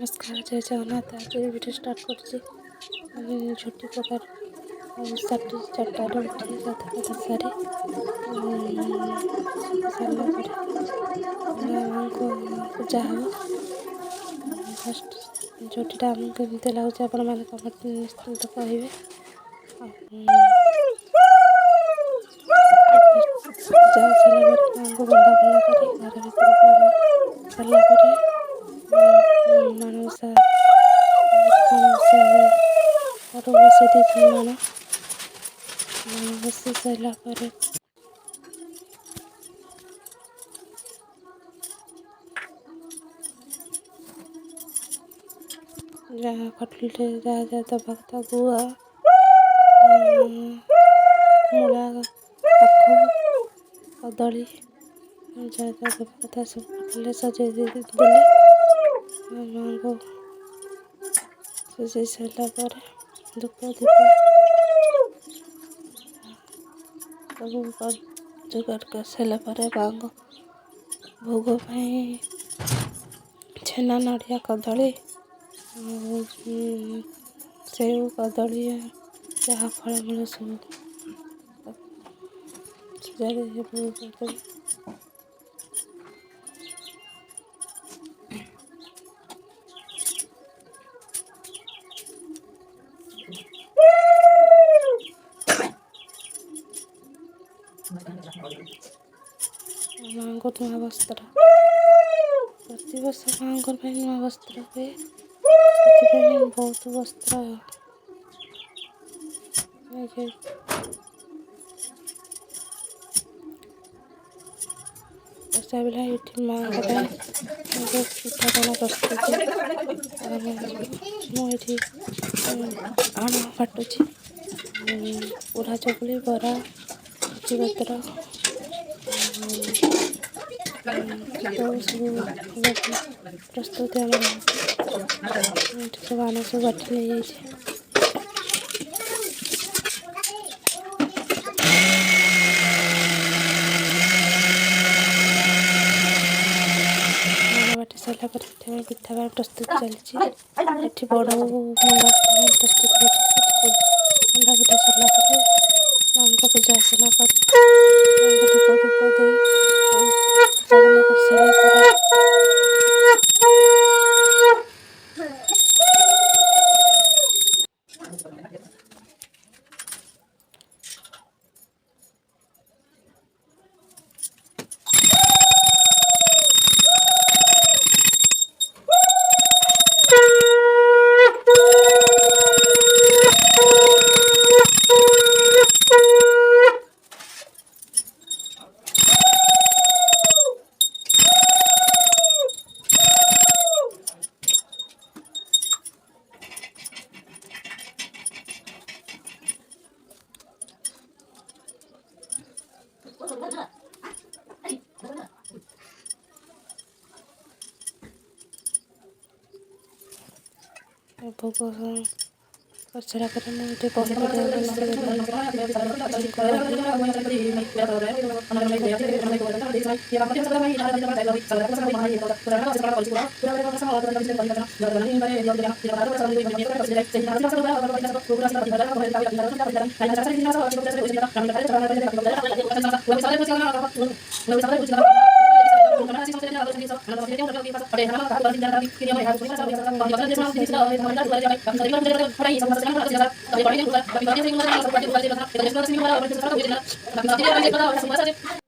नमस्कार जय जगन्नाथ। आज भिडियो स्टार्ट कर झुटी प्रकार साठी चार्टार उठी गाधा सारी सुखी सारा माँ को पूजा हम फर्स्ट झुटीटा आमको केमती लगुच आपण मैंने कमेंट निश्चिंत कहे। पूजा सारा माँ को बंदापना कर घर भर सारापर माणवसा बसई देती माण बसई सारापर जहाँ कटल जहाँ जहाँ दबा कथा गुआ मूला पाख कदली जहाँ जहाँ दबा कथा सब कटल सजे देले माँ को सजे सारापर धूप दीप सब जोगाड़ कर सारापर माँ को भोग छेना नड़िया कदली सेव कदली जहाँ फलमूल सब सजाड़ी भोग माँ को नुआ वस्त्र प्रति वर्ष माँ नुआ वस्त्र हुए बहुत वस्त्र वर्षा बेला ये माँ पिठापना प्रस्तुत मुझे आम काटुची पोड़ा चकुली बरा पत्र प्रस्तुति सब आना सब बाटी नहीं जाए बाटी सारा पिठा प्रस्तुत चलती बड़ मंडा प्रस्तुत मंडा पिठा सरला माँ को पूजा अर्चना कर धूप धूप दे साधना कर सारा भोग कर सारा पर मुझे